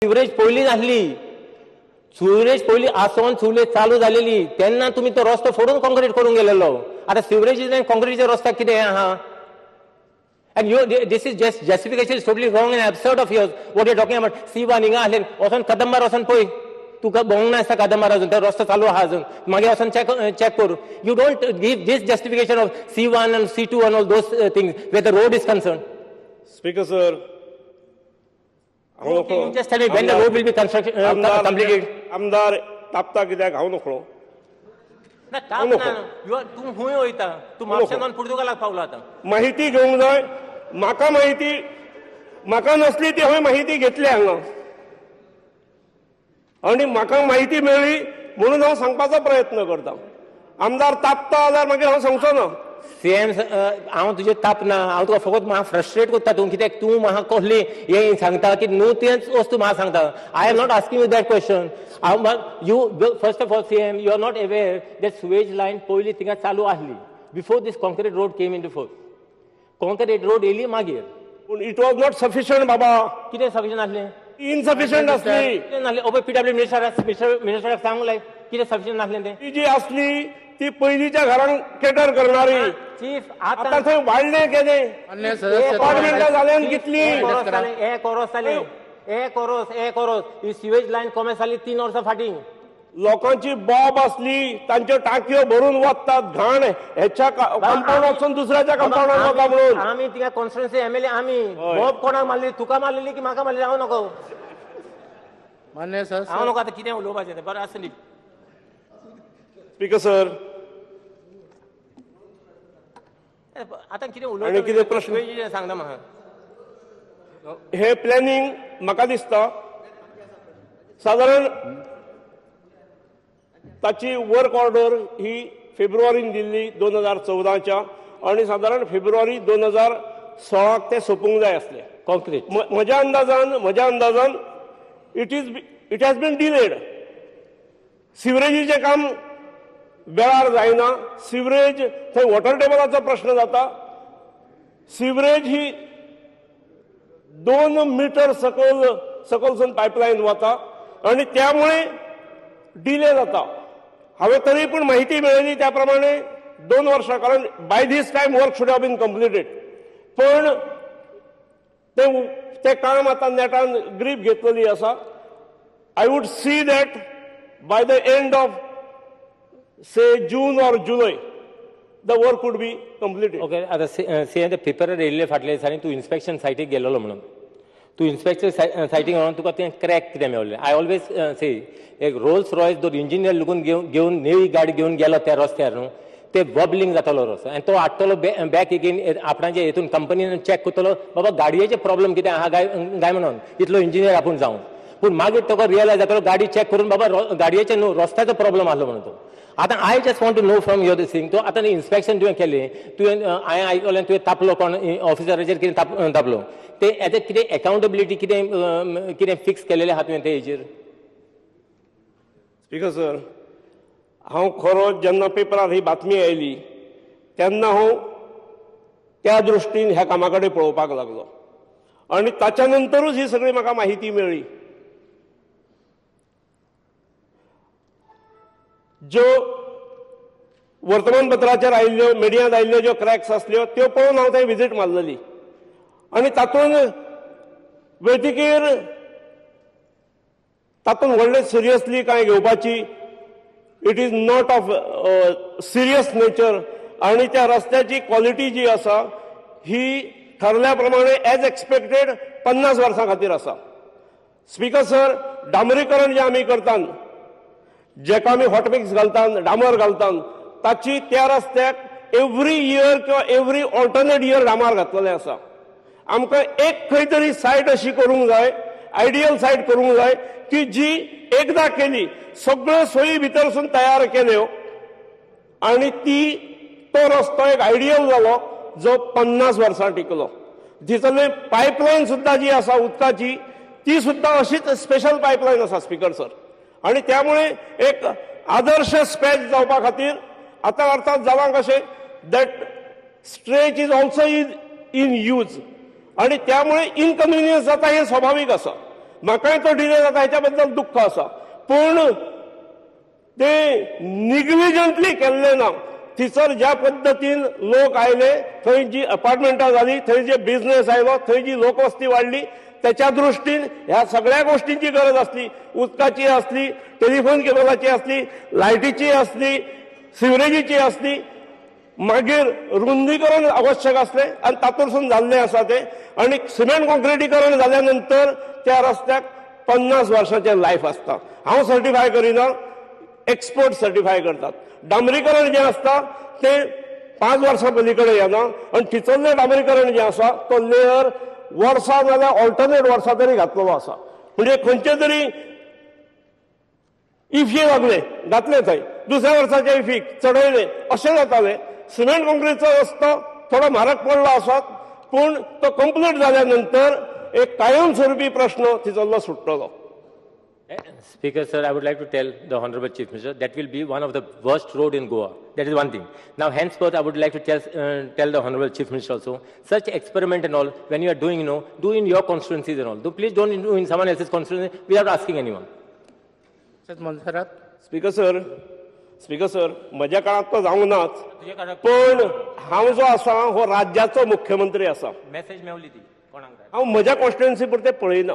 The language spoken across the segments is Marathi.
सिवरेज पयलीं नासली, सिवरेज पयलीं आसोन सिवरेज चालू जालेली तेन्ना तुम्ही तो रस्तो फोडून कॉन्क्रीट करून गेलेलो. आता सिवरेजीस आनी कॉन्क्रीटच्या रस्त्याक कितें आहा? And this is just justification is totally wrong and absurd of yours. What you're talking about? C1 हिंगा आसले वचोन कदंबार वचोन पळय, तुका भोंवंक नासता कदंबार अजून, तो रस्तो चालू आहा अजून, मागीर वचोन चॅक कर. You don't give this justification of C1 and C2 and all those things where the road is concerned. Speaker sir, you just tell me when the road will be completed. आमदार तापता कित्याक हांव नकळो. तूं खूंय वयता, तूं म्हापशेंच्यान पुर्तुगालाक पावलो आतां. माहिती घेवंक जाय, म्हाका माहिती म्हाका नसली ती हांवें माहिती घेतली हांगा आनी म्हाका माहिती मेळ्ळी म्हणून हांव सांगपाचो प्रयत्न करता. आमदार तापता जाल्यार मागीर हांव सांगचो ना. सीएम हांव तुजें तापना, हांव तुका फकत म्हाका फ्रस्ट्रेट करता तूं, कित्याक तूं म्हाका कसली हे सांगता की न्हू तेच वस्तू म्हाका सांगता. I am not asking you that question. You first of all CM, you are not aware that sewage line पयली थिंगा चालू आसली before this concrete road came into force. Concrete road येयली मागीर. पूण इट वॉज नॉट सफिशियंट बाबा. कितें सफिशियंट आसलें? इनसफिशियंट आसली. कितें नासलें? ओबे PW मिनिस्टराक सांगूंक लाय कितें सफिशियंट नासलें तें. ती जी आसली ती पयलींच्या घरांक केटर करणारी. चीफ आतां थंय वाडलें केलें, अपार्टमेंटां जाल्यान कितली, एक ओरोस ही सिवेज लायन कॉमे जाली 3 वर्सां फाटीं. लोकांची बॉब असली, तांच्यो टांक्यो भरून वतात, घाण ह्याच्या कंपाऊंड वचून दुसऱ्याच्या कंपाऊंडार वता म्हणून. आमी थिंगा कॉन्स्टिट्युएन्सी एमएलए आमी बॉब कोणाक मारली? तुका मारलेली की म्हाका मारलेली? हांव नको मान्य सर, हांव नको आतां कितें उलोवपाचें तें बरें आसली. स्पीकर सर, आतां कितें उलोवपाचें? कितें प्रश्न सांगता म्हाका. हे प्लॅनिंग म्हाका दिसता सादारण ताची वर्क ऑर्डर ही फेब्रुवारीन दिल्ली 2014च्या आणि सादारण फेब्रुवारी 2016 ते सोंपूंक जाय आसलें कॉन्क्रीट. म्हज्या अंदाजान इट हॅज बीन डिलेड. सिवरेजीचें काम वेळार जायना. सिवरेज थंय वॉटर टेबलाचो प्रश्न जाता. सिवरेज ही 2 मीटर सकलसून पायपलायन वता आणि त्यामुळे डिले जाता. हांवें तरी पूण माहिती मेळयली त्या प्रमाणे 2 वर्सां, कारण by this time work should have been completed. पण ते काम आतां नेटान ग्रीप घेतलेली आसा. I would see that by the end of say June or July the work would be completed. Okay. आता सीएम ते पेपर येयल्ले फाटल्या दिसांनी तूं इन्स्पेक्शन सायटीक गेलोलो म्हणून. तूं इन्स्पेक्शन सायटीक व्हरून तुका तें क्रॅक कितें मेळ्ळें. आय ऑलवेज से एक रोल्स रॉयस जर इंजिनियर लगून घेवन नवी गाडी घेवन गेलो त्या रस्त्यार न्हू, ते वॉबलिंग जातालो रस्तो आनी तो हाडटलो बॅक एगेन आपणाच्या हेतून कंपनीन चॅक करतलो बाबा गाडयेचे प्रॉब्लम कितें आहा गाय म्हणून इतलो इंजिनियर आपूण जावन. पूण मागीर ताका रियलायज जातालो गाडी चॅक करून बाबा गाडयेचे न्हू रस्त्याचो प्रॉब्लम आसलो म्हणून तो. आतां I just want to know from your thing तो आतां इन्स्पेक्शन तुवें केलें, हांवें आयकलें तुवें तापलो कोण ऑफिसराचेर कितें तापलो ते हेजें कितें एकाउंटेबिलिटी कितें फिक्स केलेलें आहा तुवें ते हेजेर? स्पीकर सर, हांव खरोच जेन्ना पेपरार ही बातमी आयली तेन्ना हांव त्या दृश्टीन ह्या कामा कडेन पळोवपाक लागलो आनी ताच्या नंतरूच ही सगळी म्हाका माहिती मेळ्ळी. ज्यो वर्तमानपत्राचेर आयिल्ल्यो, मिडियांत आयिल्ल्यो ज्यो क्रॅक्स आसल्यो त्यो पळोवन हांव थंय विजीट मारलेली आनी तातूंत वैजकीर तातूंत व्हडले सिरियसली कांय घेवपाची it is not of serious nature आनी त्या रस्त्याची क्वॉलिटी जी आसा ही ठरल्या प्रमाणे एज एक्सपेक्टेड 50 वर्सां खातीर आसा. स्पीकर सर, डांबरीकरण जें आमी करतात, जेका आमी हॉटमिक्स घालतात, डांबर घालतात, ताची त्या रस्त्याक एवरी इयर किंवा एवरी ऑल्टरनेट इयर डांबर घातलेलें आसा. आमकां एक खंय तरी सायट अशी करूंक जाय, आयडियल सायट करूंक जाय की जी एकदा केली, सगळ्यो सोयी भितरसून तयार केल्यो आनी तो रस्तो एक आयडियल जालो जो 50 वर्सां टिकलो. दिसले पायपलायन सुद्दां जी आसा उदकाची ती सुद्दां अशीच स्पेशल पायपलायन आसा स्पीकर सर. आनी त्यामुळे एक आदर्श स्पॅच जावपा खातीर आतां अर्थात जालां कशें that stretch is also in use आनी त्यामुळे इनकन्विनियन्स जाता हें स्वाभावीक आसा. म्हाकाय तो डिले जाता हेच्या बद्दल दुःख आसा, पूण ते निग्लिजंटली केल्ले ना. थंयसर ज्या पद्दतीन लोक आयले, थंय जी अपार्टमेंटां जाली, थंय जे बिझनेस आयलो, थंय जी लोकवस्ती वाडली, त्याच्या दृश्टीन ह्या सगळ्या गोष्टींची गरज असली. उदकाची असली, टेलिफोन केबलाची असली, लायटीची असली, सिवरेजीची असली, मागीर रुंदीकरण आवश्यक असले आणि तातूंतसून जाल्लें आसा ते. आणि सिमेंट कॉन्क्रिटीकरण जाल्या नंतर त्या रस्त्याक 50 वर्षांचे लायफ असता. हांव सर्टिफाय करिना, एक्सपर्ट सर्टिफाय करतात. डांबरीकरण जे असता ते 5 वर्सां पलीकडे येना आणि ठिचल्लें डांबरीकरण जे आसा तो लेयर वर्सां नाल्यार ऑल्टरनेट वर्सां तरी घातलेलो आसा. म्हणजे खंयचे तरी इफी लागले घातले थंय, दुसऱ्या वर्साच्या इफीक चडयले, अशें जातालें. सिमेंट कॉन्क्रीटचो रस्तो थोडो म्हारग पडलो आसत, पूण तो कंप्लीट जाल्या नंतर एक कायमस्वरुपी प्रश्न थिचल्लो सुट्टलो. Speaker, sir, I would like to tell the Honorable Chief Minister that will be one of the worst road in Goa. That is one thing. Now, henceforth, I would like to tell the Honorable Chief Minister also, such experiment and all, when you are doing, do in your constituencies and all. Please don't do in someone else's constituency without asking anyone. Speaker sir, म्हज्या काळात तो जावंक नाच, पण हांव जो आसा हो राज्याचो मुख्यमंत्री आसा. मेसेज मेवली ती कोणाक हांव म्हज्या कॉन्स्टिट्युएन्सी पुरते पळयना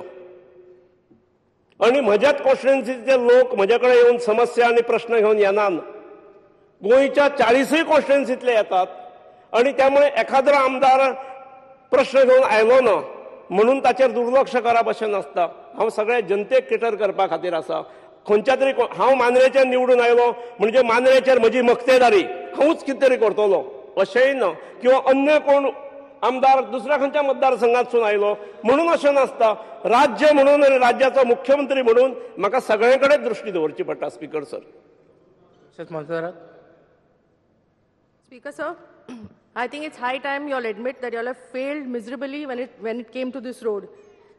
आणि म्हज्याच कॉन्स्टिट्युएन्सीचे लोक म्हजे कडेन येवन समस्या आनी प्रश्न घेवन येनात. गोंयच्या 40 कॉन्स्टिट्युएन्सींतले येतात आणि त्यामुळे एखादो आमदार प्रश्न घेवन आयलो ना म्हणून ताचेर दुर्लक्ष करप अशें नासता. हांव सगळ्या जनतेक केटर करपा खातीर आसा. खंयच्या तरी हांव मांद्रेचेर निवडून आयलो म्हणजे मांद्रेचेर म्हजी मक्तेदारी, हांवूच कितें तरी करतलो अशेंय ना. किंवा अन्य कोण आमदार दुसऱ्या खंयच्या मतदारसंघांतसून आयलो म्हणून अशें नासता. राज्य म्हणून आनी राज्याचो मुख्यमंत्री म्हणून म्हाका सगळे कडेन दृश्टी दवरची पडटा. Speaker sir. Speaker sir, I think it's high time you all admit that you all have failed miserably when it came to this road.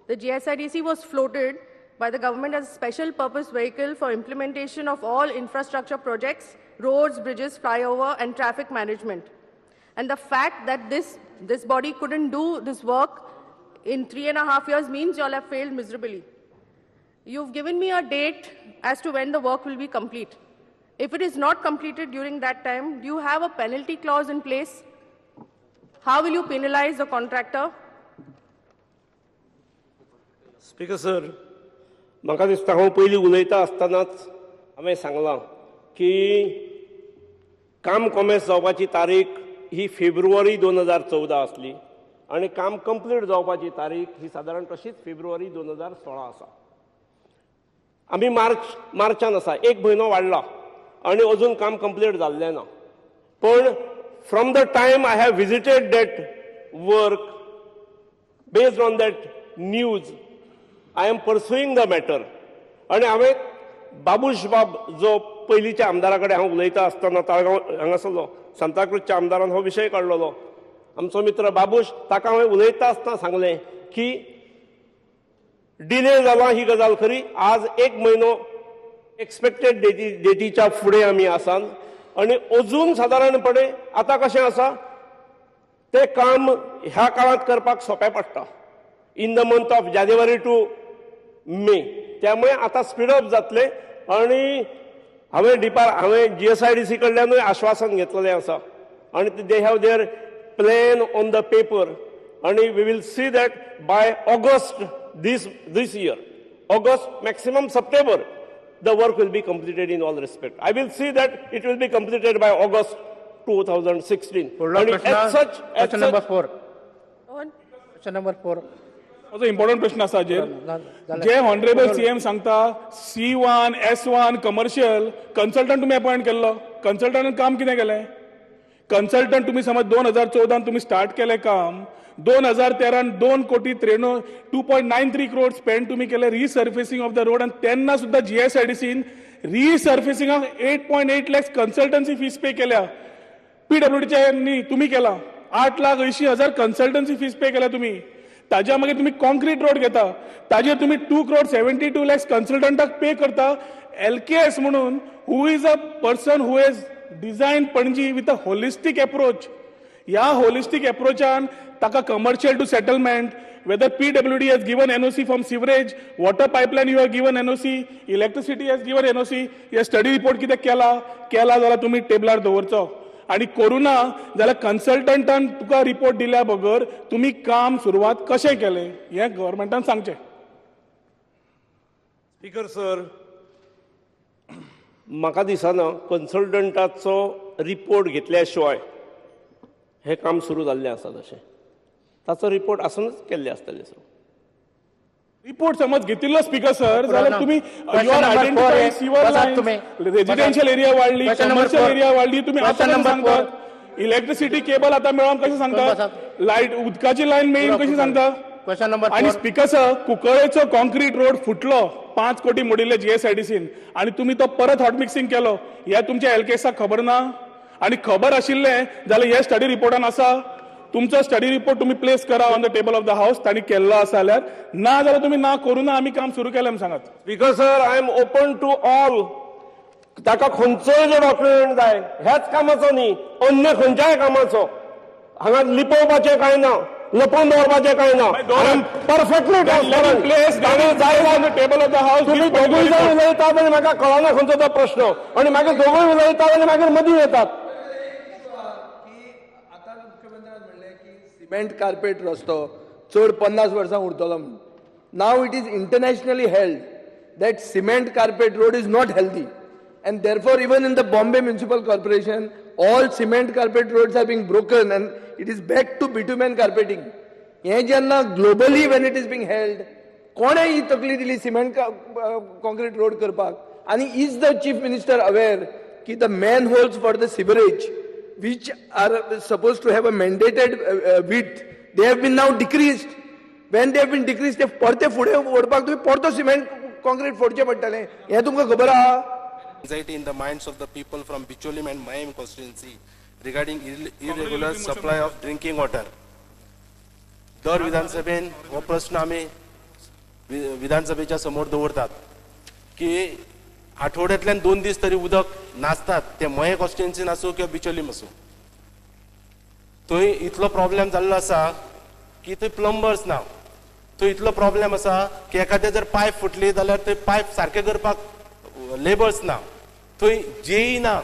The GSIDC was floated by the government as a special purpose vehicle for implementation of all infrastructure projects, roads, bridges, flyover and traffic management. And the fact that this body couldn't do this work in 3.5 years means you all have failed miserably. You've given me a date as to when the work will be complete. If it is not completed during that time, do you have a penalty clause in place? How will you penalize the contractor? Speaker sir, म्हाका दिसता हांव पयलीं उलयता आसतनाच हांवें सांगलां की काम कॉमेस जावपाची तारीख ही फेब्रुवारी 2014 आसली आणि काम कंप्लीट जावपाची तारीख ही सादारण तशीच फेब्रुवारी 2016 आसा. आमी मार्चान आसा, 1 म्हयनो वाडला आणि अजून काम कंप्लीट जाल्लें ना. पण from the time I have visited that work, based on that news I am pursuing the matter. आणि हांवें बाबूश बाब जो पयलींच्या आमदारा कडेन हांव उलयता आसतना ताळगांव हांगासरलो सांताक्रूजच्या आमदारान हो विशय काडलेलो. आमचो मित्र बाबूश, ताका हांवें उलयता आसतना सांगलें की डिले जाला ही गजाल खरी. आज 1 म्हयनो एक्सपेक्टेड डेटीच्या फुडें आमी आसात आणि अजून सादारणपणे आतां कशें आसा तें काम ह्या काळांत करपाक सोंपें पडटा, in the month of January to May. त्यामुळे आता स्पीडअप जातले आणि हांवें GSIDC कडल्यानूय आश्वासन घेतलेलें आसा आणि they have their plan on the paper आणि we will see that by August this year, August, maximum September, the work will be completed in all respect. I will see that it will be completed by August 2016. Question number 4. Question number 4. Also important प्रश्न आसा जे ऑनरेबल CM सांगता C1, S1 कमर्शियल कन्सल्टंट तुम्ही अपॉइंट केल्लो, कन्सल्टंटान काम कितें केलें? कन्सल्टंट तुम्ही समज 2014 तुम्ही स्टार्ट केलें काम, 2013 2.93 crores स्पेंड तुम्ही केले रिसर्फेसिंग ऑफ द रोड आणि त्यांना सुद्धा GSIDCन रिसर्फेसिंगाक 8.8 lakhs कन्सल्टन्सी फीस पे केल्या. PWDच्या तुम्ही केला 8,80,000 कन्सल्टन्सी फीस पे केल्या तुम्ही. ताज्या मागीर तुम्ही कॉन्क्रीट रोड घेता, ताजेर तुम्ही 2.72 crores कन्सल्टंटाक पे करता. LKS म्हणून who is a person who has design Panaji with a holistic approach. ह्या होलिस्टीक एप्रोचान ताका commercial to settlement whether PWD has given NOC from sewerage, water pipeline you have given NOC, electricity has given NOC, हे स्टडी रिपोर्ट कितें केला जाल्यार तुमी टेबलार दवरचो आणि कोरोना जाल्यार कन्सल्टंटान तुका रिपोर्ट दिल्या बगर तुमी काम सुरवात कशें केलें हें गव्हर्मेंटान सांगचें. स्पीकर सर, म्हाका दिसना कन्सल्टंटाचो रिपोर्ट घेतल्या शिवाय हें काम सुरू जाल्लें आसा तशें. ताचो रिपोर्ट आसूनच केल्ले आसतले सर. रिपोर्ट समज घेतिल्लो स्पीकर सर जाल्यार तुम्ही you're identify सिवर Lions residential area वाडली, कमर्शियल एरिया वाडली, तुम्ही आता कशें सांगतात? इलेक्ट्रिसिटी केबल आता मेळोन कशें सांगतात? लायट उदकाची लायन मेळ्ळी कशी सांगता? आणि स्पीकर सर, कुंकळ्ळेचो कॉन्क्रीट रोड फुटलो 5 कोटी मोडिल्ले GSIDCन आणि तुम्ही तो परत हॉट मिक्सिंग केलो, हे तुमच्या एलकेसाक खबर ना? आणि खबर आशिल्लें जाल्यार हे स्टडी रिपोर्टान आसा. तुमचो स्टडी रिपोर्ट तुम्ही प्लेस करा on the table of the house. तांणी केल्लो आसा जाल्यार, ना जाल्यार तुम्ही ना करू ना, आमी काम सुरू केलें म्हण सांगात. Speaker sir, I am open to all. ताका खंयचोय जो डॉक्युमेंट जाय, ह्याच कामाचो न्ही, अन्य खंयच्याय कामाचो. हांगा लिपोवपाचें कांय ना, लपोवन दवरपाचें कांय ना. Perfectly place on the table of the house. तुम्ही दोगूय जाण उलयतात आनी म्हाका कळना खंयचो तो प्रश्न, आनी मागीर दोगूय उलयतात आनी मागीर मदीं येतात. सिमेंट कार्पेट रस्तो चड 50 वर्सां उरतलो म्हणून. Now it is internationally held that cement carpet road is not healthy, and therefore even in the Bombay Municipal Corporation all cement carpet roads are being broken and it is back to bitumen carpeting. हे जेन्ना globally when it is being held, कोणे ही तकली दिली cement concrete road करपाक? आणि is the chief minister aware की the manholes for the sewerage which are supposed to have a mandated width, they have been now decreased. When they have been decreased, ते परते फुडें ओडपाक तुम्ही परतो cement concrete फोडचे पडटले. हे तुमकां खबर आहा? Anxiety in the minds of the people from Bicholim and Mayam constituency regarding irregular supply of drinking water. दर विधानसभेन हो प्रश्न आम्ही विधानसभेच्या समोर दवरतात की आठवड्यातल्यान 2 दीस तरी उदक नासतात, ते मये कॉन्स्टिट्युएन्सीन आसूं किंवा बिचोलीम आसूं. थंय इतलो प्रॉब्लेम जाल्लो आसा की थंय प्लंबर्स ना. थंय इतलो प्रॉब्लेम आसा की एखादे जर पायप फुटली जाल्यार थंय पायप सारके करपाक लेबर्स ना. थंय जेई ना.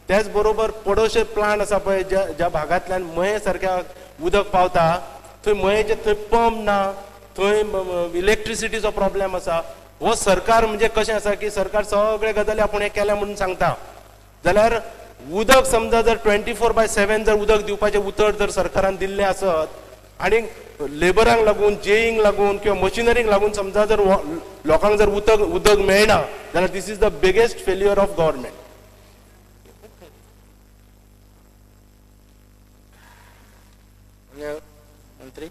त्याच बरोबर पडोशे प्लांट आसा पळय ज्या भागांतल्यान मये सारक्या उदक पावता, थंय मयेचे थंय पंप ना, थंय इलेक्ट्रिसिटीचो प्रॉब्लेम आसा. हो सरकार म्हणजे कशें आसा की सरकार सगळे गजाली आपण हे केल्या म्हणून सांगता, जाल्यार उदक समजा जर 24/7 जर उदक दिवपाचे उतर जर सरकारान दिल्ले आसत आणि लेबरांक लागून, जेईंक लागून किंवा मशिनरींक लागून समजा जर लोकांक जर उदक मेळना जाल्यार this is the biggest failure of government. मंत्री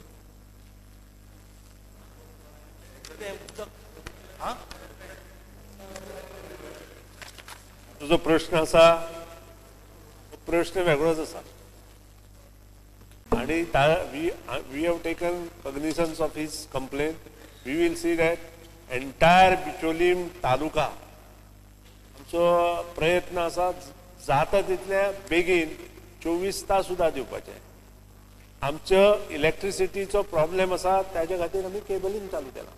तुझो प्रश्न आसा, प्रश्न वेगळोच आसा आणि we have taken cognizance of his complaint. We will see that entire Bicholim तालुका आमचो प्रयत्न आसा जाता तितल्या बेगीन 24 तास सुद्धा दिवपाचे. आमचो इलेक्ट्रिसिटीचो प्रॉब्लेम आसा त्याच्या खातीर आमी केबलिंग चालू केला.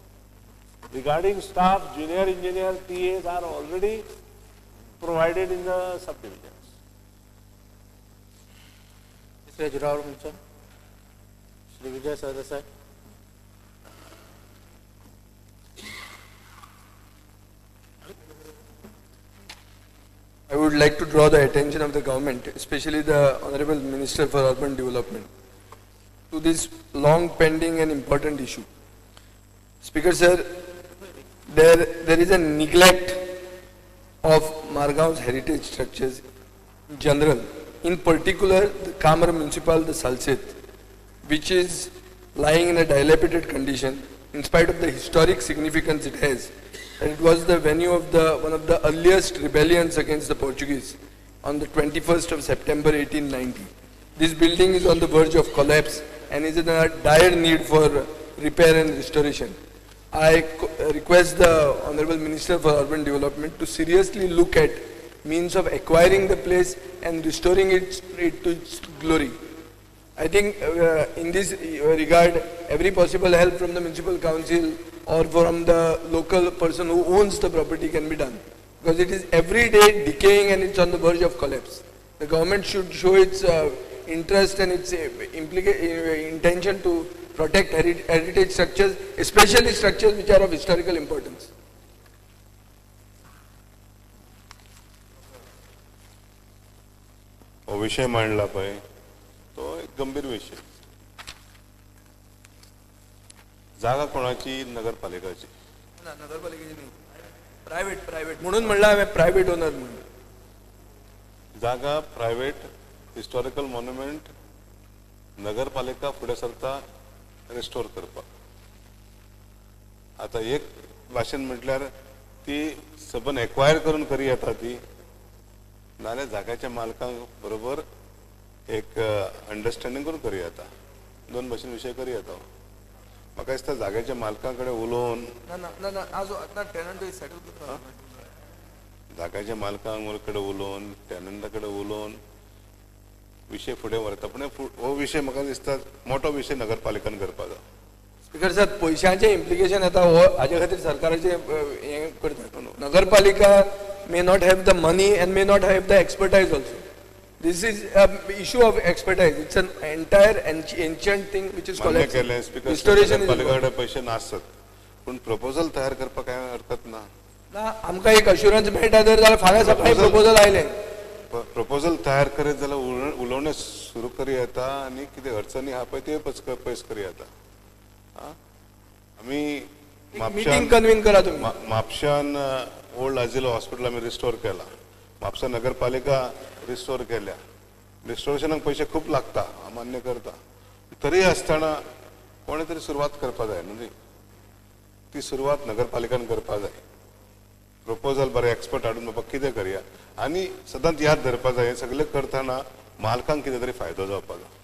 Regarding staff, junior engineer, TAs are already provided in the subdivisions. Mr. Jiraur Munson, Shri Vijay Sardesai. I would like to draw the attention of the government, especially the Honorable Minister for Urban Development, to this long pending and important issue. Speaker sir, there is a neglect of Margaon's heritage structures in general, in particular the Kamar Municipal, the Salset, which is lying in a dilapidated condition in spite of the historic significance it has. And it was the venue of one of the earliest rebellions against the Portuguese on the 21st of September 1890. This building is on the verge of collapse and is in a dire need for repair and restoration. I request the Honorable Minister for Urban Development to seriously look at means of acquiring the place and restoring it to its glory. I think in this regard, every possible help from the municipal council or from the local person who owns the property can be done. Because it is every day decaying and it's on the verge of collapse. The government should show its interest and its intention to protect heritage structures, especially structures which are of historical importance. विषय मांडला पळय तो एक गंभीर विषय. जागा कोणाची? नगरपालिकाची. नगरपालिकेची नाही, प्रायव्हेट म्हणून म्हणलं हांवें प्रायव्हेट ओनर म्हणून. जागा प्रायव्हेट हिस्टॉरिकल मॉन्युमेंट नगरपालिका फुडें सरता रिस्टोर करपाक. आता एक भाशेन म्हटल्यार ती सबन एक्वायर करून करी येता ती, नाल्यार जाग्याच्या मालकांक बरोबर एक अंडरस्टँडिंग करून करी येता. दोन भाशेन विशय करी येता. म्हाका दिसता जाग्याच्या मालकां कडेन उलोवन जाग्याच्या मालकांक कडेन उलोवन टॅनंटा कडेन उलोवन विषय फुडें व्हरता. पूण हो विशय म्हाका दिसता मोठो विशय नगरपालिकेन करपाक जाय. स्पीकर साहेब, पयशांचे इम्प्लिकेशन येता हो हाजे खातीर सरकाराचे हें करता. नगरपालिका may not have the money and may not have the expertise also. This is an issue of expertise. It's an entire ancient thing which is called restoration. नगरपालिकेकडे पैसे नासतात पण प्रपोजल तयार करपाक काय हरकत ना. आमकां एक अश्युरन्स मेळटा जर जाल्यार फाल्यां सकाळी प्रपोजल आयलें. प्रपोजल तयार करीत जाल्यार उलोवणें सुरू करी येता आनी कितें अडचणी आहा पळय ते पयस करी येता. आमी मीटिंग कन्वीन करा तुम्ही. म्हापशान ओल्ड आजिलो हॉस्पिटल आमी रिस्टोर केला. म्हापसा नगरपालिका रिस्टोर केल्या. रिस्टोरेशनाक पयशे खूब लागता, हांव मान्य करता. तरी आसतना कोणे तरी सुरवात करपा जाय न्हू. ती सुरवात नगरपालिकेन करपा जाय. प्रपोजल बरें एक्सपर्ट हाडून बाबा कितें करया आनी सदांच याद धरपा जाय हे सगळें करतना मालकांक कितें तरी फायदो जावपाक जाय.